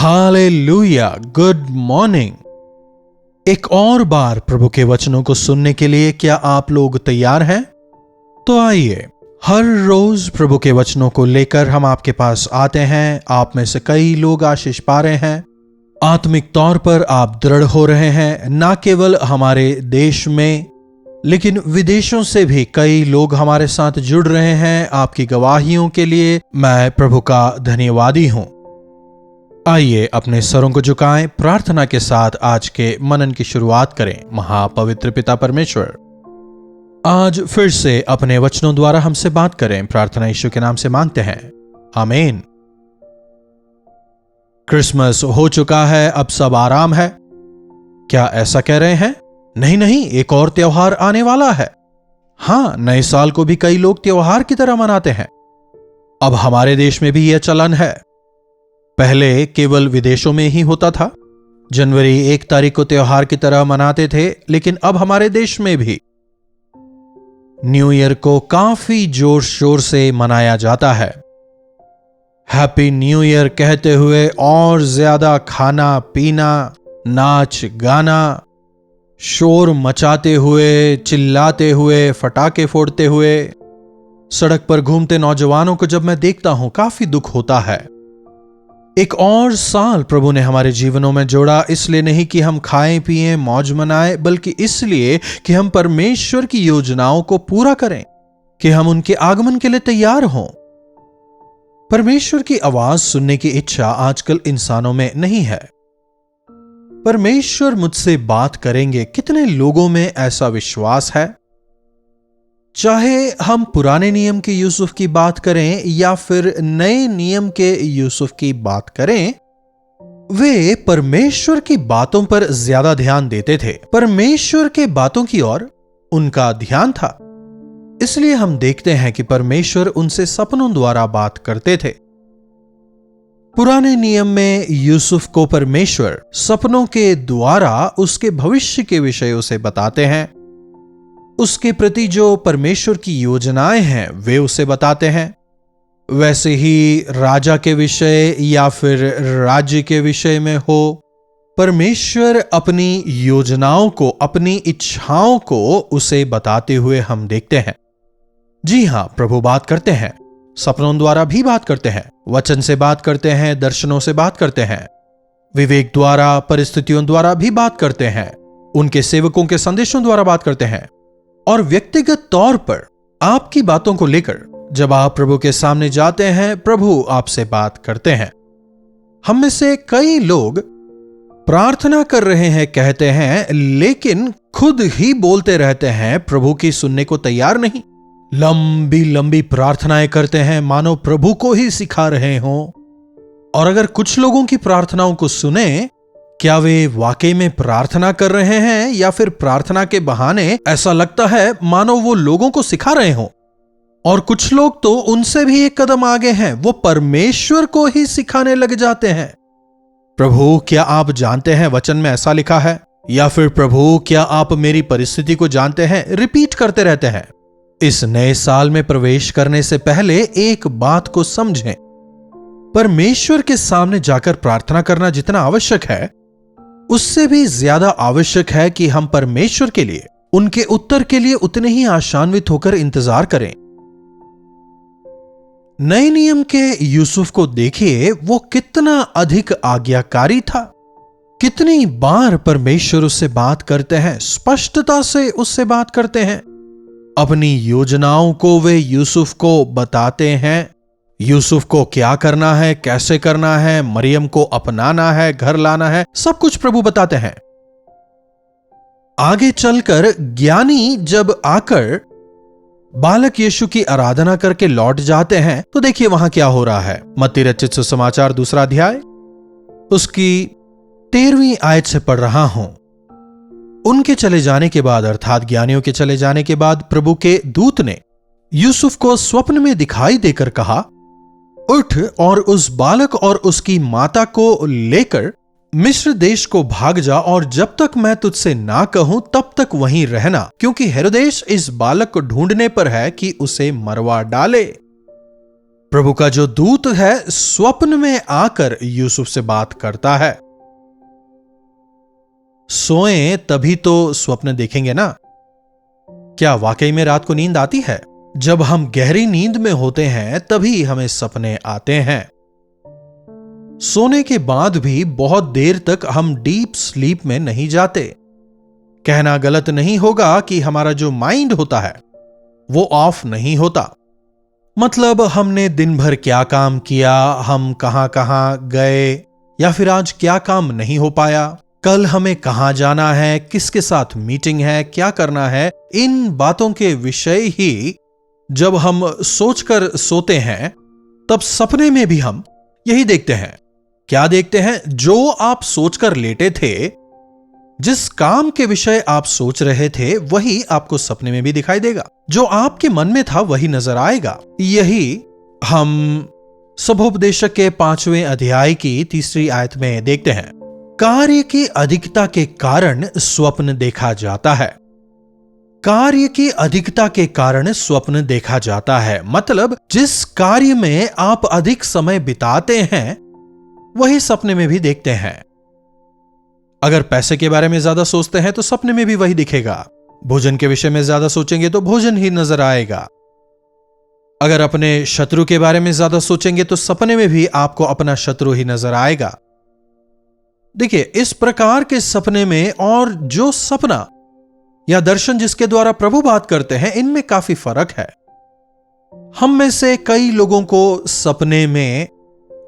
Hallelujah, good morning. एक और बार प्रभु के वचनों को सुनने के लिए क्या आप लोग तैयार हैं? तो आइए, हर रोज प्रभु के वचनों को लेकर हम आपके पास आते हैं। आप में से कई लोग आशीष पा रहे हैं, आत्मिक तौर पर आप दृढ़ हो रहे हैं। ना केवल हमारे देश में लेकिन विदेशों से भी कई लोग हमारे साथ जुड़ रहे हैं। आपकी गवाहियों के लिए मैं प्रभु का धन्यवादी हूं। आइए अपने सरों को झुकाएं, प्रार्थना के साथ आज के मनन की शुरुआत करें। महापवित्र पिता परमेश्वर, आज फिर से अपने वचनों द्वारा हमसे बात करें। प्रार्थना यीशु के नाम से मांगते हैं, आमीन। क्रिसमस हो चुका है, अब सब आराम है। क्या ऐसा कह रहे हैं? नहीं, एक और त्योहार आने वाला है। हां, नए साल को भी कई लोग त्योहार की तरह मनाते हैं। अब हमारे देश में भी यह चलन है। पहले केवल विदेशों में ही होता था। जनवरी 1 तारीख को त्योहार की तरह मनाते थे, लेकिन अब हमारे देश में भी न्यू ईयर को काफी जोर शोर से मनाया जाता है। हैप्पी न्यू ईयर कहते हुए और ज्यादा खाना पीना, नाच गाना, शोर मचाते हुए, चिल्लाते हुए, फटाके फोड़ते हुए सड़क पर घूमते नौजवानों को जब मैं देखता हूं, काफी दुख होता है। एक और साल प्रभु ने हमारे जीवनों में जोड़ा, इसलिए नहीं कि हम खाएं पिएं मौज मनाएं, बल्कि इसलिए कि हम परमेश्वर की योजनाओं को पूरा करें, कि हम उनके आगमन के लिए तैयार हों। परमेश्वर की आवाज सुनने की इच्छा आजकल इंसानों में नहीं है। परमेश्वर मुझसे बात करेंगे, कितने लोगों में ऐसा विश्वास है? चाहे हम पुराने नियम के यूसुफ की बात करें या फिर नए नियम के यूसुफ की बात करें, वे परमेश्वर की बातों पर ज्यादा ध्यान देते थे। परमेश्वर के बातों की ओर उनका ध्यान था। इसलिए हम देखते हैं कि परमेश्वर उनसे सपनों द्वारा बात करते थे। पुराने नियम में यूसुफ को परमेश्वर सपनों के द्वारा उसके भविष्य के विषयों से बताते हैं। उसके प्रति जो परमेश्वर की योजनाएं हैं वे उसे बताते हैं। वैसे ही राजा के विषय या फिर राज्य के विषय में हो, परमेश्वर अपनी योजनाओं को, अपनी इच्छाओं को उसे बताते हुए हम देखते हैं। जी हां, प्रभु बात करते हैं, सपनों द्वारा भी बात करते हैं, वचन से बात करते हैं, दर्शनों से बात करते हैं, विवेक द्वारा, परिस्थितियों द्वारा भी बात करते हैं, उनके सेवकों के संदेशों द्वारा बात करते हैं। और व्यक्तिगत तौर पर आपकी बातों को लेकर जब आप प्रभु के सामने जाते हैं, प्रभु आपसे बात करते हैं। हम में से कई लोग प्रार्थना कर रहे हैं कहते हैं, लेकिन खुद ही बोलते रहते हैं, प्रभु की सुनने को तैयार नहीं। लंबी लंबी प्रार्थनाएं करते हैं, मानो प्रभु को ही सिखा रहे हों। और अगर कुछ लोगों की प्रार्थनाओं को सुने, क्या वे वाकई में प्रार्थना कर रहे हैं या फिर प्रार्थना के बहाने ऐसा लगता है मानो वो लोगों को सिखा रहे हों। और कुछ लोग तो उनसे भी एक कदम आगे हैं, वो परमेश्वर को ही सिखाने लग जाते हैं। प्रभु, क्या आप जानते हैं वचन में ऐसा लिखा है? या फिर प्रभु, क्या आप मेरी परिस्थिति को जानते हैं? रिपीट करते रहते हैं। इस नए साल में प्रवेश करने से पहले एक बात को समझें, परमेश्वर के सामने जाकर प्रार्थना करना जितना आवश्यक है, उससे भी ज्यादा आवश्यक है कि हम परमेश्वर के लिए, उनके उत्तर के लिए उतने ही आशान्वित होकर इंतजार करें। नए नियम के यूसुफ को देखिए, वो कितना अधिक आज्ञाकारी था। कितनी बार परमेश्वर उससे बात करते हैं, स्पष्टता से उससे बात करते हैं। अपनी योजनाओं को वे यूसुफ को बताते हैं। यूसुफ को क्या करना है, कैसे करना है, मरियम को अपनाना है, घर लाना है, सब कुछ प्रभु बताते हैं। आगे चलकर ज्ञानी जब आकर बालक यीशु की आराधना करके लौट जाते हैं, तो देखिए वहां क्या हो रहा है। मत्ती रचित सुसमाचार 2 अध्याय उसकी 13वीं आयत से पढ़ रहा हूं। उनके चले जाने के बाद, अर्थात ज्ञानियों के चले जाने के बाद, प्रभु के दूत ने यूसुफ को स्वप्न में दिखाई देकर कहा, उठ और उस बालक और उसकी माता को लेकर मिस्र देश को भाग जा, और जब तक मैं तुझसे ना कहूं तब तक वहीं रहना, क्योंकि हेरोदेस इस बालक को ढूंढने पर है कि उसे मरवा डाले। प्रभु का जो दूत है स्वप्न में आकर यूसुफ से बात करता है। सोएं तभी तो स्वप्न देखेंगे ना। क्या वाकई में रात को नींद आती है? जब हम गहरी नींद में होते हैं तभी हमें सपने आते हैं। सोने के बाद भी बहुत देर तक हम डीप स्लीप में नहीं जाते। कहना गलत नहीं होगा कि हमारा जो माइंड होता है वो ऑफ नहीं होता। मतलब हमने दिन भर क्या काम किया, हम कहां कहां गए, या फिर आज क्या काम नहीं हो पाया, कल हमें कहां जाना है, किसके साथ मीटिंग है, क्या करना है, इन बातों के विषय ही जब हम सोचकर सोते हैं तब सपने में भी हम यही देखते हैं। क्या देखते हैं? जो आप सोचकर लेटे थे, जिस काम के विषय आप सोच रहे थे वही आपको सपने में भी दिखाई देगा। जो आपके मन में था वही नजर आएगा। यही हम शुभोपदेशक के 5वें अध्याय की 3री आयत में देखते हैं। कार्य की अधिकता के कारण स्वप्न देखा जाता है। कार्य की अधिकता के कारण स्वप्न देखा जाता है। मतलब जिस कार्य में आप अधिक समय बिताते हैं वही सपने में भी देखते हैं। अगर पैसे के बारे में ज्यादा सोचते हैं तो सपने में भी वही दिखेगा। भोजन के विषय में ज्यादा सोचेंगे तो भोजन ही नजर आएगा। अगर अपने शत्रु के बारे में ज्यादा सोचेंगे तो सपने में भी आपको अपना शत्रु ही नजर आएगा। देखिए, इस प्रकार के सपने में और जो सपना या दर्शन जिसके द्वारा प्रभु बात करते हैं, इनमें काफी फर्क है। हम में से कई लोगों को सपने में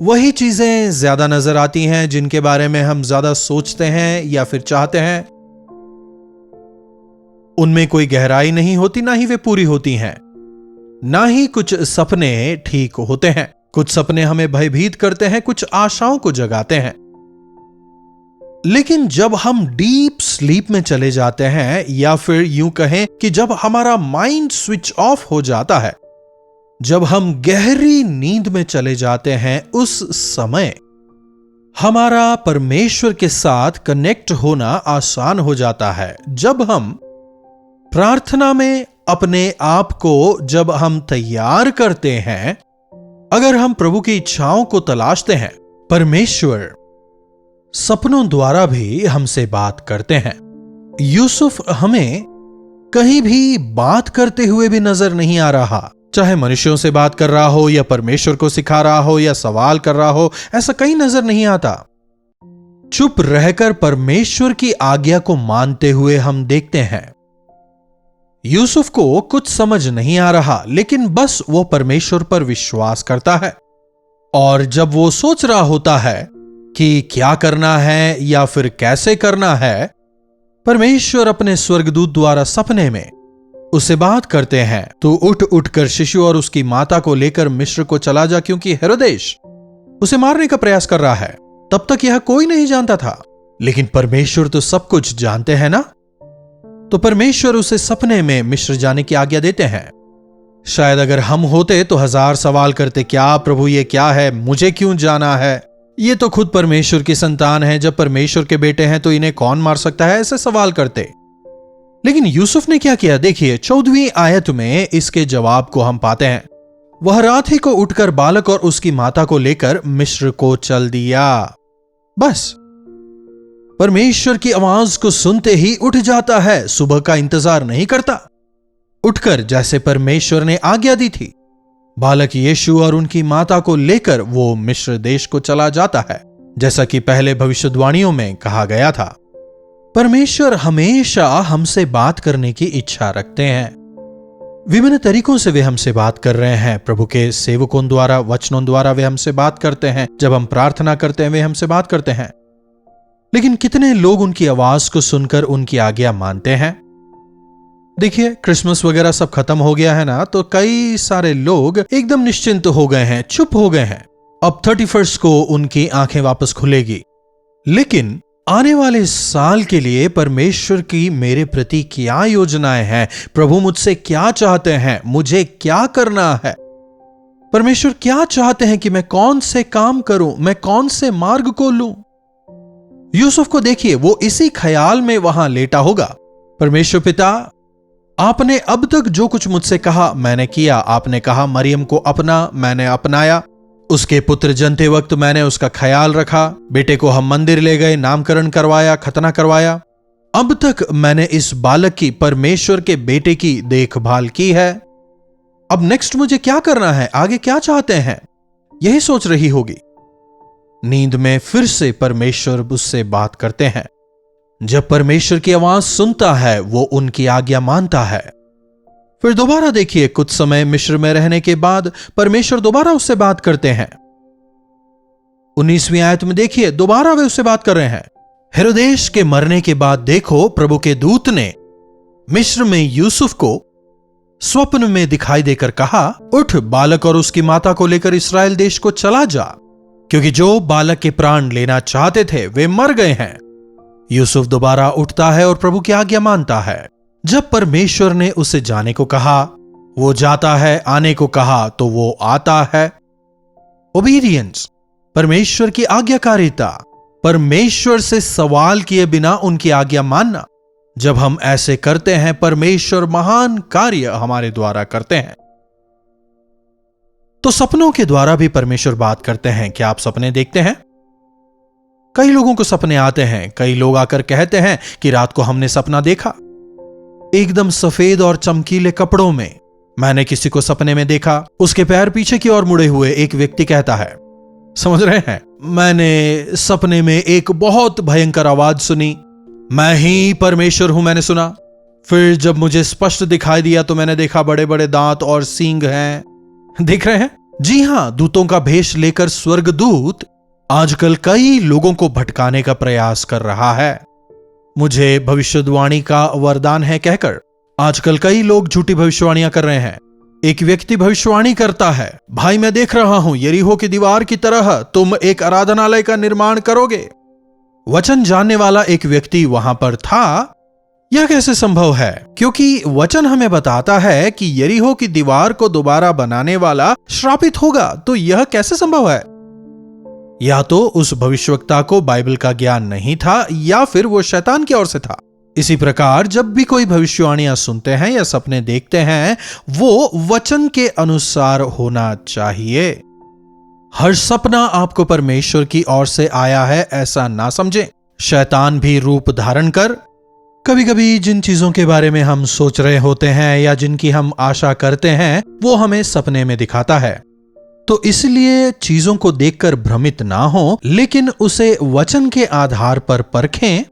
वही चीजें ज्यादा नजर आती हैं जिनके बारे में हम ज्यादा सोचते हैं या फिर चाहते हैं। उनमें कोई गहराई नहीं होती, ना ही वे पूरी होती हैं। ना ही कुछ सपने ठीक होते हैं। कुछ सपने हमें भयभीत करते हैं, कुछ आशाओं को जगाते हैं। लेकिन जब हम डीप स्लीप में चले जाते हैं, या फिर यूं कहें कि जब हमारा माइंड स्विच ऑफ हो जाता है, जब हम गहरी नींद में चले जाते हैं, उस समय हमारा परमेश्वर के साथ कनेक्ट होना आसान हो जाता है। जब हम प्रार्थना में अपने आप को जब हम तैयार करते हैं, अगर हम प्रभु की इच्छाओं को तलाशते हैं, परमेश्वर सपनों द्वारा भी हमसे बात करते हैं। यूसुफ हमें कहीं भी बात करते हुए भी नजर नहीं आ रहा। चाहे मनुष्यों से बात कर रहा हो या परमेश्वर को सिखा रहा हो या सवाल कर रहा हो, ऐसा कहीं नजर नहीं आता। चुप रहकर परमेश्वर की आज्ञा को मानते हुए हम देखते हैं। यूसुफ को कुछ समझ नहीं आ रहा, लेकिन बस वो परमेश्वर पर विश्वास करता है। और जब वो सोच रहा होता है कि क्या करना है या फिर कैसे करना है, परमेश्वर अपने स्वर्गदूत द्वारा सपने में उससे बात करते हैं। तो उठकर शिशु और उसकी माता को लेकर मिस्र को चला जा, क्योंकि हेरोदेश उसे मारने का प्रयास कर रहा है। तब तक यह कोई नहीं जानता था, लेकिन परमेश्वर तो सब कुछ जानते हैं ना। तो परमेश्वर उसे सपने में मिस्र जाने की आज्ञा देते हैं। शायद अगर हम होते तो 1000 सवाल करते, क्या प्रभु ये क्या है, मुझे क्यों जाना है, ये तो खुद परमेश्वर की संतान है, जब परमेश्वर के बेटे हैं तो इन्हें कौन मार सकता है, ऐसे सवाल करते। लेकिन यूसुफ ने क्या किया? देखिए 14वीं आयत में इसके जवाब को हम पाते हैं। वह रात ही को उठकर बालक और उसकी माता को लेकर मिस्र को चल दिया। बस परमेश्वर की आवाज को सुनते ही उठ जाता है, सुबह का इंतजार नहीं करता। उठकर जैसे परमेश्वर ने आज्ञा दी थी, बालक यीशु और उनकी माता को लेकर वो मिस्र देश को चला जाता है, जैसा कि पहले भविष्यवाणियों में कहा गया था। परमेश्वर हमेशा हमसे बात करने की इच्छा रखते हैं। विभिन्न तरीकों से वे हमसे बात कर रहे हैं। प्रभु के सेवकों द्वारा, वचनों द्वारा वे हमसे बात करते हैं। जब हम प्रार्थना करते हैं वे हमसे बात करते हैं। लेकिन कितने लोग उनकी आवाज को सुनकर उनकी आज्ञा मानते हैं? देखिए, क्रिसमस वगैरह सब खत्म हो गया है ना, तो कई सारे लोग एकदम निश्चिंत हो गए हैं, चुप हो गए हैं। अब 31 को उनकी आंखें वापस खुलेगी। लेकिन आने वाले साल के लिए परमेश्वर की मेरे प्रति क्या योजनाएं हैं, प्रभु मुझसे क्या चाहते हैं, मुझे क्या करना है, परमेश्वर क्या चाहते हैं कि मैं कौन से काम करूं, मैं कौन से मार्ग को लूं। यूसुफ को देखिए, वो इसी ख्याल में वहां लेटा होगा। परमेश्वर पिता, आपने अब तक जो कुछ मुझसे कहा मैंने किया। आपने कहा मरियम को अपना, मैंने अपनाया। उसके पुत्र जनते वक्त मैंने उसका ख्याल रखा। बेटे को हम मंदिर ले गए, नामकरण करवाया, खतना करवाया। अब तक मैंने इस बालक की, परमेश्वर के बेटे की देखभाल की है। अब नेक्स्ट मुझे क्या करना है, आगे क्या चाहते हैं, यही सोच रही होगी। नींद में फिर से परमेश्वर उससे बात करते हैं। जब परमेश्वर की आवाज सुनता है वो उनकी आज्ञा मानता है। फिर दोबारा देखिए, कुछ समय मिस्र में रहने के बाद परमेश्वर दोबारा उससे बात करते हैं। 19वीं आयत में देखिए, दोबारा वे उससे बात कर रहे हैं। हेरोदेश के मरने के बाद देखो, प्रभु के दूत ने मिस्र में यूसुफ को स्वप्न में दिखाई देकर कहा, उठ, बालक और उसकी माता को लेकर इस्राएल देश को चला जा, क्योंकि जो बालक के प्राण लेना चाहते थे वे मर गए हैं। यूसुफ दोबारा उठता है और प्रभु की आज्ञा मानता है। जब परमेश्वर ने उसे जाने को कहा वो जाता है, आने को कहा तो वो आता है। ओबीडियंस, परमेश्वर की आज्ञाकारिता, परमेश्वर से सवाल किए बिना उनकी आज्ञा मानना। जब हम ऐसे करते हैं परमेश्वर महान कार्य हमारे द्वारा करते हैं। तो सपनों के द्वारा भी परमेश्वर बात करते हैं। क्या आप सपने देखते हैं? कई लोगों को सपने आते हैं। कई लोग आकर कहते हैं कि रात को हमने सपना देखा, एकदम सफेद और चमकीले कपड़ों में। मैंने किसी को सपने में देखा, उसके पैर पीछे की ओर मुड़े हुए। एक व्यक्ति कहता है, समझ रहे हैं, मैंने सपने में एक बहुत भयंकर आवाज सुनी, मैं ही परमेश्वर हूं, मैंने सुना। फिर जब मुझे स्पष्ट दिखाई दिया तो मैंने देखा बड़े बड़े दांत और सींग हैं। देख रहे हैं? जी हां, दूतों का भेष लेकर स्वर्गदूत आजकल कई लोगों को भटकाने का प्रयास कर रहा है। मुझे भविष्यवाणी का वरदान है कहकर आजकल कई लोग झूठी भविष्यवाणियां कर रहे हैं। एक व्यक्ति भविष्यवाणी करता है, भाई मैं देख रहा हूं यरीहो की दीवार की तरह तुम एक आराधनालय का निर्माण करोगे। वचन जानने वाला एक व्यक्ति वहां पर था। यह कैसे संभव है? क्योंकि वचन हमें बताता है कि यरीहो की दीवार को दोबारा बनाने वाला श्रापित होगा। तो यह कैसे संभव है? या तो उस भविष्यवक्ता को बाइबल का ज्ञान नहीं था या फिर वो शैतान की ओर से था। इसी प्रकार जब भी कोई भविष्यवाणियां सुनते हैं या सपने देखते हैं वो वचन के अनुसार होना चाहिए। हर सपना आपको परमेश्वर की ओर से आया है ऐसा ना समझें। शैतान भी रूप धारण कर कभी कभी जिन चीजों के बारे में हम सोच रहे होते हैं या जिनकी हम आशा करते हैं वो हमें सपने में दिखाता है। तो इसलिए चीजों को देखकर भ्रमित ना हो, लेकिन उसे वचन के आधार पर परखें।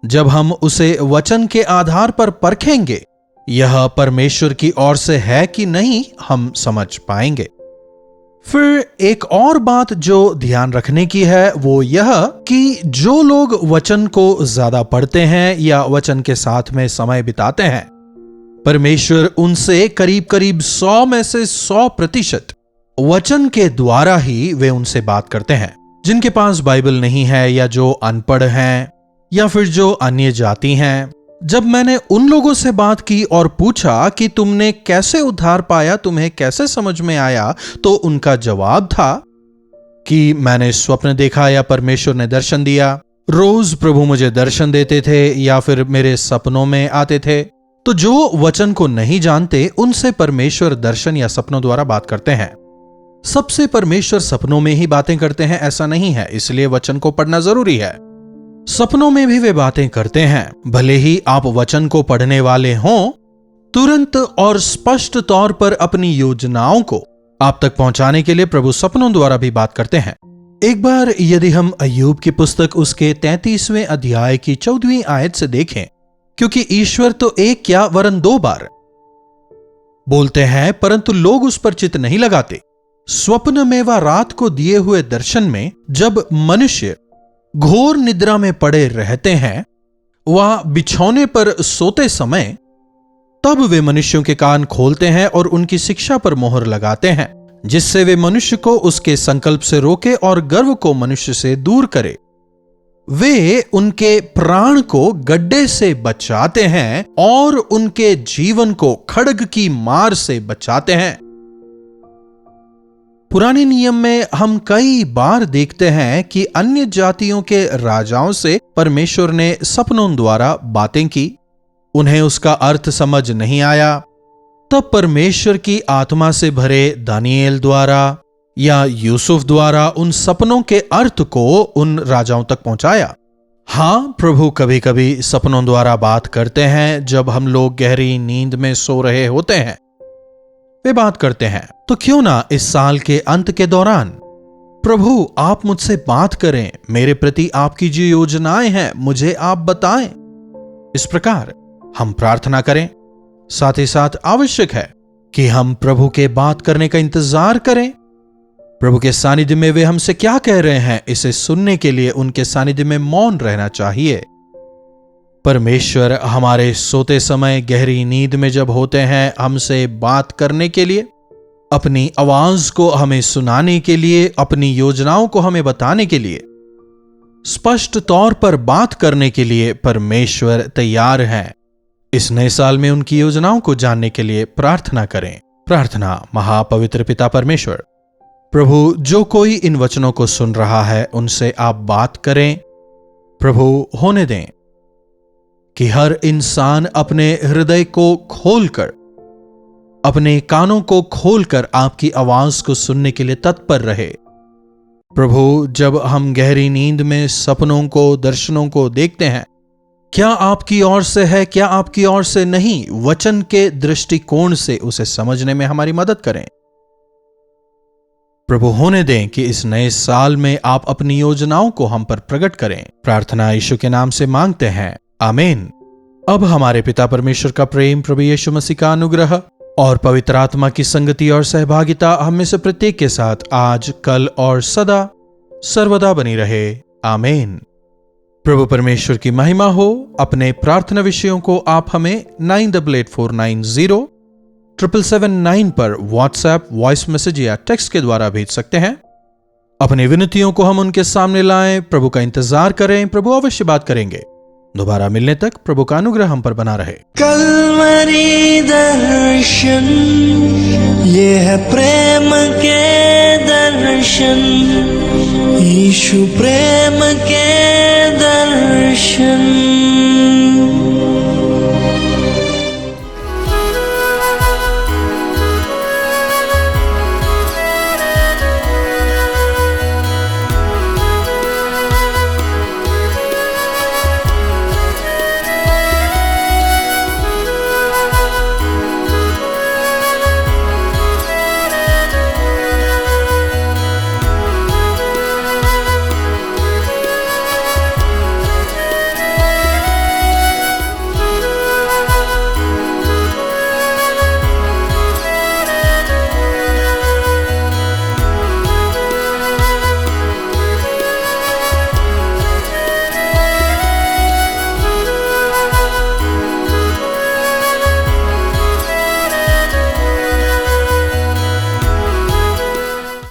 जब हम उसे वचन के आधार पर परखेंगे यह परमेश्वर की ओर से है कि नहीं हम समझ पाएंगे। फिर एक और बात जो ध्यान रखने की है वो यह कि जो लोग वचन को ज्यादा पढ़ते हैं या वचन के साथ में समय बिताते हैं, परमेश्वर उनसे करीब करीब 100 में से 100% वचन के द्वारा ही वे उनसे बात करते हैं। जिनके पास बाइबल नहीं है या जो अनपढ़ हैं या फिर जो अन्य जाति हैं, जब मैंने उन लोगों से बात की और पूछा कि तुमने कैसे उद्धार पाया, तुम्हें कैसे समझ में आया, तो उनका जवाब था कि मैंने स्वप्न देखा या परमेश्वर ने दर्शन दिया। रोज प्रभु मुझे दर्शन देते थे या फिर मेरे सपनों में आते थे। तो जो वचन को नहीं जानते उनसे परमेश्वर दर्शन या सपनों द्वारा बात करते हैं। सबसे परमेश्वर सपनों में ही बातें करते हैं ऐसा नहीं है, इसलिए वचन को पढ़ना जरूरी है। सपनों में भी वे बातें करते हैं, भले ही आप वचन को पढ़ने वाले हों। तुरंत और स्पष्ट तौर पर अपनी योजनाओं को आप तक पहुंचाने के लिए प्रभु सपनों द्वारा भी बात करते हैं। एक बार यदि हम अय्यूब की पुस्तक उसके 33वें अध्याय की 14वीं आयत से देखें, क्योंकि ईश्वर तो एक क्या वरन 2 बार बोलते हैं परंतु लोग उस पर चित्त नहीं लगाते। स्वप्न में व रात को दिए हुए दर्शन में जब मनुष्य घोर निद्रा में पड़े रहते हैं, वह बिछौने पर सोते समय, तब वे मनुष्यों के कान खोलते हैं और उनकी शिक्षा पर मोहर लगाते हैं, जिससे वे मनुष्य को उसके संकल्प से रोके और गर्व को मनुष्य से दूर करे। वे उनके प्राण को गड्ढे से बचाते हैं और उनके जीवन को खड्ग की मार से बचाते हैं। पुराने नियम में हम कई बार देखते हैं कि अन्य जातियों के राजाओं से परमेश्वर ने सपनों द्वारा बातें की। उन्हें उसका अर्थ समझ नहीं आया। तब परमेश्वर की आत्मा से भरे दानिएल द्वारा या यूसुफ द्वारा उन सपनों के अर्थ को उन राजाओं तक पहुंचाया। हां, प्रभु कभी कभी सपनों द्वारा बात करते हैं। जब हम लोग गहरी नींद में सो रहे होते हैं वे बात करते हैं। तो क्यों ना इस साल के अंत के दौरान प्रभु आप मुझसे बात करें, मेरे प्रति आपकी जो योजनाएं हैं मुझे आप बताएं। इस प्रकार हम प्रार्थना करें। साथ ही साथ आवश्यक है कि हम प्रभु के बात करने का इंतजार करें। प्रभु के सानिध्य में वे हमसे क्या कह रहे हैं, इसे सुनने के लिए उनके सानिध्य में मौन रहना चाहिए। परमेश्वर हमारे सोते समय गहरी नींद में जब होते हैं हमसे बात करने के लिए, अपनी आवाज को हमें सुनाने के लिए, अपनी योजनाओं को हमें बताने के लिए, स्पष्ट तौर पर बात करने के लिए परमेश्वर तैयार हैं। इस नए साल में उनकी योजनाओं को जानने के लिए प्रार्थना करें। प्रार्थना। महापवित्र पिता परमेश्वर, प्रभु जो कोई इन वचनों को सुन रहा है उनसे आप बात करें। प्रभु होने दें कि हर इंसान अपने हृदय को खोलकर, अपने कानों को खोलकर आपकी आवाज को सुनने के लिए तत्पर रहे। प्रभु जब हम गहरी नींद में सपनों को, दर्शनों को देखते हैं, क्या आपकी ओर से है, क्या आपकी ओर से नहीं, वचन के दृष्टिकोण से उसे समझने में हमारी मदद करें। प्रभु होने दें कि इस नए साल में आप अपनी योजनाओं को हम पर प्रकट करें। प्रार्थना यीशु के नाम से मांगते हैं, आमीन। अब हमारे पिता परमेश्वर का प्रेम, प्रभु यीशु मसीह का अनुग्रह और पवित्र आत्मा की संगति और सहभागिता हम में से प्रत्येक के साथ आज, कल और सदा सर्वदा बनी रहे। आमीन। प्रभु परमेश्वर की महिमा हो। अपने प्रार्थना विषयों को आप हमें 9884907779 पर व्हाट्सएप, वॉइस मैसेज या टेक्स्ट के द्वारा भेज सकते हैं। अपनी विनतियों को हम उनके सामने लाएं, प्रभु का इंतजार करें। प्रभु अवश्य बात करेंगे। दोबारा मिलने तक प्रभु का अनुग्रह हम पर बना रहे। कलवरी दर्शन, ये है प्रेम के दर्शन, यीशु प्रेम के दर्शन।